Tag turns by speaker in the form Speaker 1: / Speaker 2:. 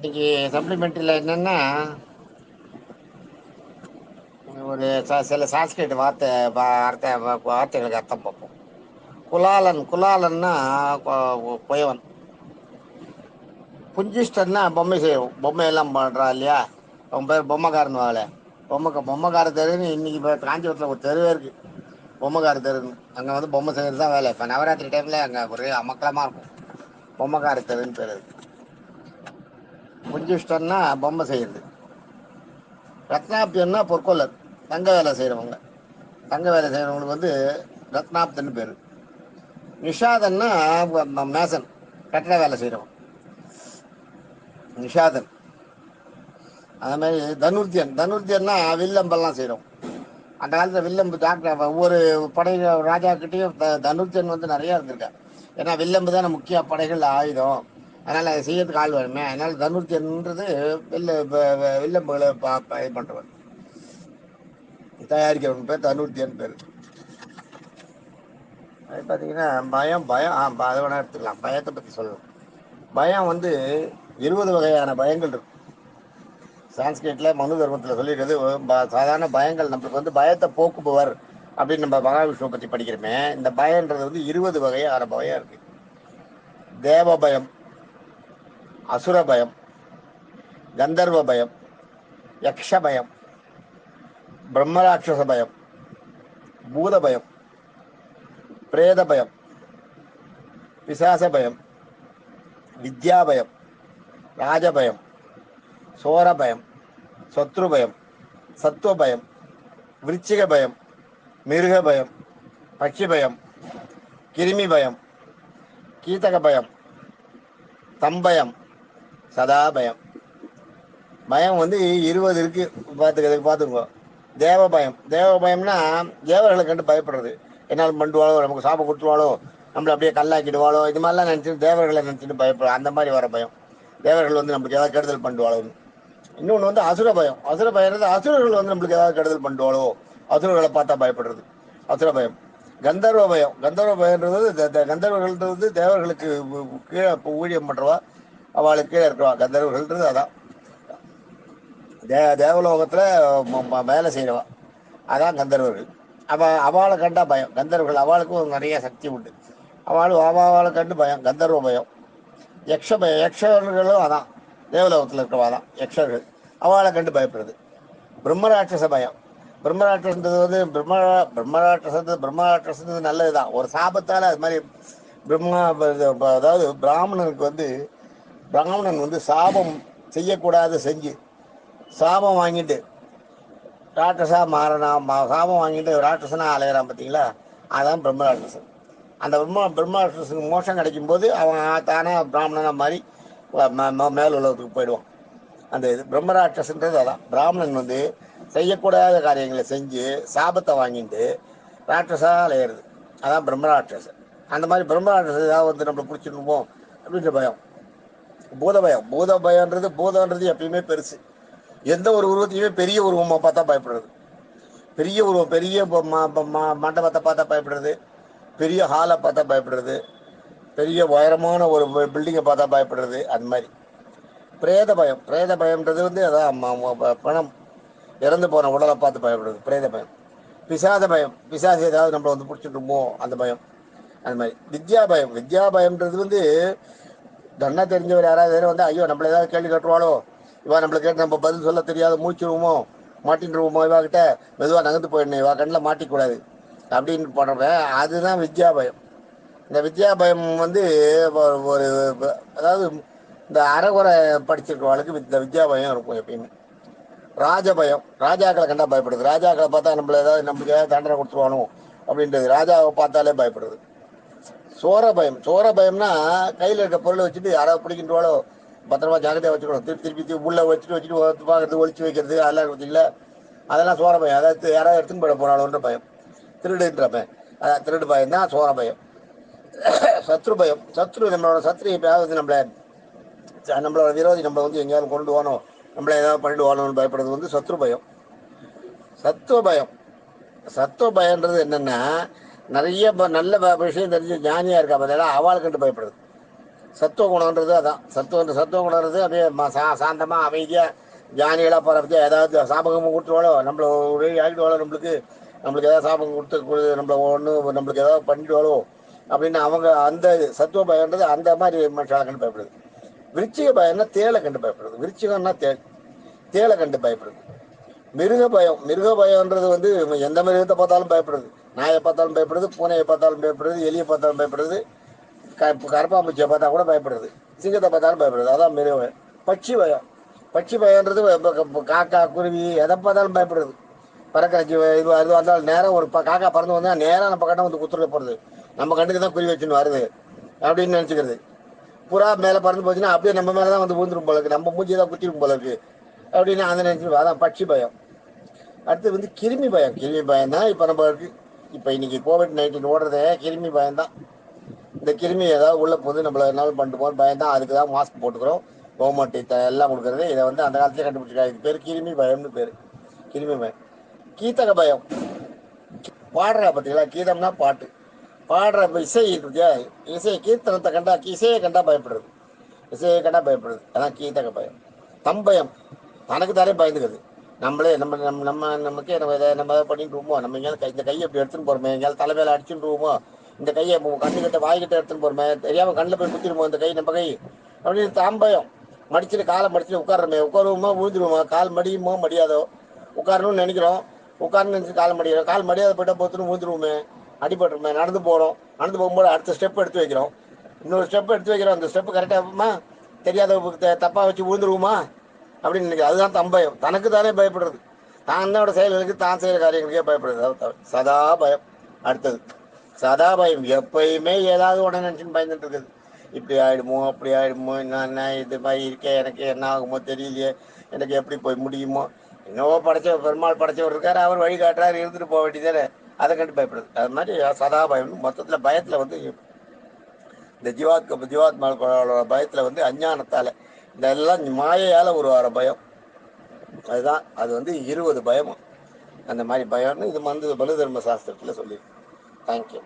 Speaker 1: இன்னைக்கு சப்ளிமெண்ட்ரியில் என்னென்னா ஒரு சில சான்ஸ்கிரிட் வார்த்தைகளுக்கு அர்த்தம் பார்ப்போம். குலாலன்னா குயவன். குஞ்சிஷ்டன்னா பொம்மை செய்வோம், பொம்மை எல்லாம் பண்ணுறா இல்லையா, அவன் பேர் பொம்மைக்காரன். வாழை பொம்மைக்கார தெருன்னு இன்னைக்கு இப்போ காஞ்சிபுரத்தில் ஒரு தெருவே இருக்குது, பொம்மைக்கார தெருன்னு. அங்கே வந்து பொம்மை செய்கிறது தான் வேலை. இப்போ நவராத்திரி டைமில் அங்கே ஒரே அமக்கலமாக இருக்கும், பொம்மைக்கார தெருன்னு பேர். குஞ்சிஷ்டன்னா பொம்மை செய்கிறது. ரத்னாப்தியன்னா பொற்கொள்ளர், தங்க வேலை செய்கிறவங்க. தங்க வேலை செய்கிறவங்களுக்கு வந்து ரத்னாப்தன்னு பேர். நிஷாதன்னா மேசன், கட்டட வேலை செய்கிறவன் நிஷாதன். அதே மாதிரி தனுர்த்தியன்னா வில்லம்பெல்லாம் செய்கிறோம். அந்த காலத்தில் வில்லம்பு டாக்டர் ஒவ்வொரு படை ராஜாக்கிட்டையும் தனுர்த்தியன் வந்து நிறையா இருந்திருக்கா. ஏன்னா வில்லம்பு தானே முக்கிய படைகள் ஆயுதம், அதனால் அதை செய்யறதுக்கு ஆள் வேணுமே. அதனால் தனுர்த்தியன்றது வில்லம்புகளை இது பண்ணுறவன், தயாரிக்கிறவன் பேர் தனுர்த்தியன் பேர். அது பார்த்தீங்கன்னா பயம் அதை வேணா எடுத்துக்கலாம். பயத்தை பற்றி சொல்லணும். பயம் வந்து 20 வகையான பயங்கள் இருக்கு. சான்ஸ்கிரிட்ல மனு தர்மத்தில் சொல்லிடுறது சாதாரண பயங்கள். நம்மளுக்கு வந்து பயத்தை போக்குபவர் அப்படின்னு நம்ம மகாவிஷ்ணுவை பற்றி படிக்கிறோமே. இந்த பயன்றது வந்து 20 வகையான பயம் இருக்கு. தேவ பயம், அசுர பயம், கந்தர்வ பயம், யக்ஷ பயம், பிரம்மராட்சச பயம், பூத பயம், பிரேத பயம், பிசாச பயம், வித்யா பயம், ராஜபயம், சோர பயம், சத்ரு பயம், சத்துவ பயம், விருச்சிக பயம், மிருக பயம், பட்சி பயம், கிருமி பயம், கீதக பயம், தம்பயம், சதா பயம். பயம் வந்து 20 இருக்கு. பார்த்துக்கோ. தேவ பயம்னா தேவர்களை கண்டு பயப்படுறது. என்னால் பண்ணுவாளோ, நமக்கு சாபம் கொடுத்துருவாளோ, நம்மளை அப்படியே கல்லாக்கிடுவாளோ, இது மாதிரிலாம் நினச்சிட்டு தேவர்களை நினச்சிட்டு பயப்படும். அந்த மாதிரி வர பயம். தேவர்கள் வந்து நம்மளுக்கு ஏதாவது கெடுதல் பண்ணுவாளோன்னு. இன்னொன்று வந்து அசுர பயம். அசுரர்கள் வந்து நம்மளுக்கு ஏதாவது கெடுதல் பண்ணுவாளோ, அசுரர்களை பார்த்தா பயப்படுறது அசுர பயம். கந்தர்வ பயம்ன்றது கந்தர்வர்கள்ன்றது தேவர்களுக்கு கீழே ஊழியம் பண்ணுறவா, அவளுக்கு கீழே இருக்கிறவா. கந்தர்வர்கள்ன்றது அதான் தேவலோகத்தில் வேலை செய்கிறவா, அதான் கந்தர்வர்கள். அவளை கண்டா பயம். கந்தர்வர்கள் அவளுக்கும் நிறைய சக்தி உண்டு. அவளை கண்டு பயம், கந்தர்வ பயம். யக்ஷர்களும் அதான் தேவலோகத்தில் இருக்கிறவா தான் யக்ஷர்கள். அவளை கண்டு பயப்படுறது. பிரம்மராட்சச பயம். பிரம்மராட்சசன்றது வந்து பிரம்மராட்சசன்றது நல்லதுதான். ஒரு சாபத்தால் அது மாதிரி அதாவது பிராமணன் வந்து சாபம் செய்யக்கூடாது செஞ்சு சாபம் வாங்கிட்டு ராட்சசா சாபம் வாங்கிட்டு ராட்சசனா அலையிறான் பார்த்தீங்களா, அதான் பிரம்மராட்சசன். அந்த பிரம்மராட்சசனுக்கு மோஷம் கிடைக்கும் போது அவன் தானே பிராமணனா மாதிரி மேல் உலகத்துக்கு போயிடுவான். அந்த இது பிரம்மராட்சசன்றது அதான். பிராமணன் வந்து செய்யக்கூடாத காரியங்களை செஞ்சு சாபத்தை வாங்கிட்டு ராட்சசா அலையிறது, அதான் பிரம்மராட்சசன். அந்த மாதிரி பிரம்மராட்சசன் ஏதாவது வந்து நம்மளை பிடிச்சிருப்போம் அப்படின்ற பயம். பூதம்ன்றது எப்பயுமே பெருசு. எந்த ஒரு உருவத்தையுமே பெரிய உருவமாக பார்த்தா பயப்படுறது. பெரிய உருவம், பெரிய மண்டபத்தை பார்த்தா பயப்படுறது, பெரிய ஹாலை பார்த்தா பயப்படுறது, பெரிய உயரமான ஒரு பில்டிங்கை பார்த்தா பயப்படுறது. அந்த மாதிரி பிரேத பயம்ன்றது வந்து அதான் பணம் இறந்து போன உடலை பார்த்து பயப்படுறது பிரேத பயம். பிசாசு ஏதாவது நம்மளை வந்து பிடிச்சிட்டுமோ அந்த பயம். அந்த மாதிரி வித்யா பயம்ன்றது வந்து தன்னா தெரிஞ்சவர் யாராவது வந்து ஐயோ நம்மள ஏதாவது கேள்வி கேட்டுருவாளோ, இவா நம்மளை கேட்டு நம்ம பதில் சொல்ல தெரியாத மூச்சுருவோமோ, மாட்டின்றுவோமோ, இவா கிட்ட மெதுவாக நகர்ந்து போயிடணும், இவா கண்ணில் மாட்டிக்கூடாது அப்படின்னு பண்ணுறவன், அதுதான் வித்யா பயம். இந்த வித்யா பயம் வந்து ஒரு அதாவது இந்த அறகுறை படிச்சிருக்கவளுக்கு இந்த வித்யா பயம் இருக்கும் எப்பயுமே. ராஜபயம், ராஜாக்களை கண்டா பயப்படுது. ராஜாக்களை பார்த்தா நம்மள ஏதாவது நம்மளுக்கு ஏதாவது தண்டனை கொடுத்துருவானோ அப்படின்றது, ராஜாவை பார்த்தாலே பயப்படுறது. சோர பயம்னா கையில் இருக்க பொருளை வச்சுட்டு யாராவது பிடிக்கின்றவாளோ பத்திரமா ஜாக்கிரதையாக வச்சுக்கணும். திருப்பி உள்ள வச்சுட்டு பார்க்கறது, ஒழிச்சு வைக்கிறது, அதெல்லாம் பார்த்தீங்களா, அதெல்லாம் சோர பயம். அதாவது யாராவது எடுத்துன்னு போயிட போனாலோன்ற பயம், திருடுன்ற பயம். அதான் திருடு பயம் தான் சோர பயம். சத்ரு நம்மளோட சத்ரு எப்பயாவது நம்மளோட விரோதி நம்மளை வந்து எங்கேயாவது கொண்டு போகணும், நம்மளை ஏதாவது பண்ணிடுவானோன்னு பயப்படுறது வந்து சத்ரு பயம். சத்துவ பயம்ன்றது என்னன்னா, நிறைய நல்ல விஷயம் தெரிஞ்சு ஞானியா இருக்கா பார்த்தா அவளை கண்டு பயப்படுறது. சத்துவ குணம்ன்றது அதான். சத்துவ குணம்ன்றது அப்படியே சாந்தமாக அமைதியாக ஞானிகளாக போகிறப்ப ஏதாவது சாபகம் கொடுத்துருவாளோ, நம்மள ஒரு ஆகிடுவாளோ, நம்மளுக்கு ஏதாவது சாபகம் கொடுத்து நம்மள ஒன்று நம்மளுக்கு ஏதாவது பண்ணிடுவாளோ அப்படின்னு அவங்க அந்த சத்துவ பயம்ன்றது அந்த மாதிரி மனுஷால கண்டு பயப்படுது. விருச்சிக பயம்னா தேலை கண்டு பயப்படுறது. விருச்சிகம்னா தேலை கண்டு பயப்படுது. மிருக பயம்ன்றது வந்து எந்த மிருகத்தை பார்த்தாலும் பயப்படுறது. நாயை பார்த்தாலும் பயப்படுறது, பூனையை பார்த்தாலும் பயப்படுறது, எலியை பார்த்தாலும் பயப்படுறது, கரப்பாம்பூச்சியை பார்த்தா கூட பயப்படுறது, சிங்கத்தை பார்த்தாலும் பயப்படுறது. அதான் மிருக பயம். பட்சி பயம்ன்றது காக்கா குருவி எதை பார்த்தாலும் பயப்படுறது. பறக்கிற இது அது வந்தாலும் நேரம் ஒரு காக்கா பறந்து வந்தால் நேராக நம்ம கண்ணை வந்து குத்துற போகிறது, நம்ம கண்ணுக்கு தான் குறி வச்சுன்னு வருது அப்படின்னு நினச்சிக்கிறது. புறா மேலே பறந்து போச்சுன்னா அப்படியே நம்ம மேலே தான் வந்து விழுந்துரும் போல இருக்கு, நம்ம மூஞ்சி தான் குத்திரும் போல இருக்கு அப்படின்னு அந்த நினச்சி. அதான் பட்சி பயம். அடுத்து வந்து கிருமி பயம். கிருமி பயம் தான் இப்போ நம்ம இருக்கு. இப்போ இன்னைக்கு COVID-19 ஓடுறதே கிருமி பயம் தான். இந்த கிருமி ஏதாவது உள்ள போது நம்மள என்னாலும் பண்ணிட்டு போகிற பயம் தான். அதுக்கு தான் மாஸ்க் போட்டுக்கிறோம், கவர்மெண்ட் எல்லாம் கொடுக்குறது. இதை வந்து அந்த காலத்திலே கண்டுபிடிச்சிருக்காங்க. இது பேர் கிருமி பயம்னு பேர். கிருமி பயம். கீதக பயம். பாடுறா பார்த்தீங்களா, கீதம்னா பாட்டு பாடுற இசை இருக்கியா, கீர்த்தனத்தை கண்டா இசையை கண்டா பயப்படுறது. அதான் கீதக பயம். தம்பயம், தனக்கு தானே பயந்துக்குது. நம்மளே நமக்கே நம்ம பண்ணிட்டுருவோமோ, நம்ம எங்கேயாவது இந்த கையை எப்படி எடுத்துன்னு போகிறோமே, எங்கேயாவது தலைமையில அடிச்சுட்டுருவோமோ, இந்த கையை கண்ணுக்கிட்ட வாய்கிட்ட எடுத்துன்னு போகிறோமே, தெரியாமல் கண்ணில் போய் குத்திடுமோ இந்த கை நம்ம கை அப்படின்னு தாம்பயம். மடிச்சுட்டு காலை மடிச்சுட்டு உட்காருவோமா விழுந்துருவோமா, கால் மடியுமோ மடியாதோ, உட்காரணும்னு நினைக்கிறோம், உட்காரணும்னு நினச்சி கால் மடியாத போயிட்டா போத்துன்னு விழுந்துருவோமே, அடிபட்டுருமே. நடந்து போகும்போது அடுத்த ஸ்டெப் எடுத்து வைக்கிறோம், இன்னொரு ஸ்டெப் எடுத்து வைக்கிறோம், அந்த ஸ்டெப்பு கரெக்டாகுமா, தெரியாத தப்பாக வச்சு விழுந்துருவோமா அப்படின்னு நினைக்கிறேன். அதுதான் தம்பயம். தனக்கு தானே பயப்படுறது. தன்னோட செயல்களுக்கு தான் செய்கிற காரியங்களுக்கே பயப்படுறது. சதா பயம். அடுத்தது சதா பயம். எப்பயுமே ஏதாவது உடனே நினச்சின்னு பயந்துட்டு இருக்குது. இப்படி ஆகிடுமோ அப்படி ஆகிடுமோ, என்ன இது மாதிரி இருக்கே, எனக்கு என்ன ஆகுமோ தெரியலையே, எனக்கு எப்படி போய் முடியுமோ, என்னவோ பெருமாள் படைச்சவர் இருக்காரு, அவர் வழி காட்டுறாரு, இருந்துட்டு போக வேண்டியதானே, அதை கண்டு பயப்படுறது. அது மாதிரி சதா பயம். மொத்தத்தில் பயத்தில் வந்து இந்த ஜீவாத்மாக்களோட பயத்தில் வந்து அஞ்ஞானத்தால் இந்த எல்லாம் மாயையால் உருவாகிற பயம். அதுதான் அது வந்து 20 பயமும் அந்த மாதிரி பயம்னு இது வந்து பலு தர்ம சாஸ்திரத்தில் சொல்லியிருக்கு. தேங்க்யூ.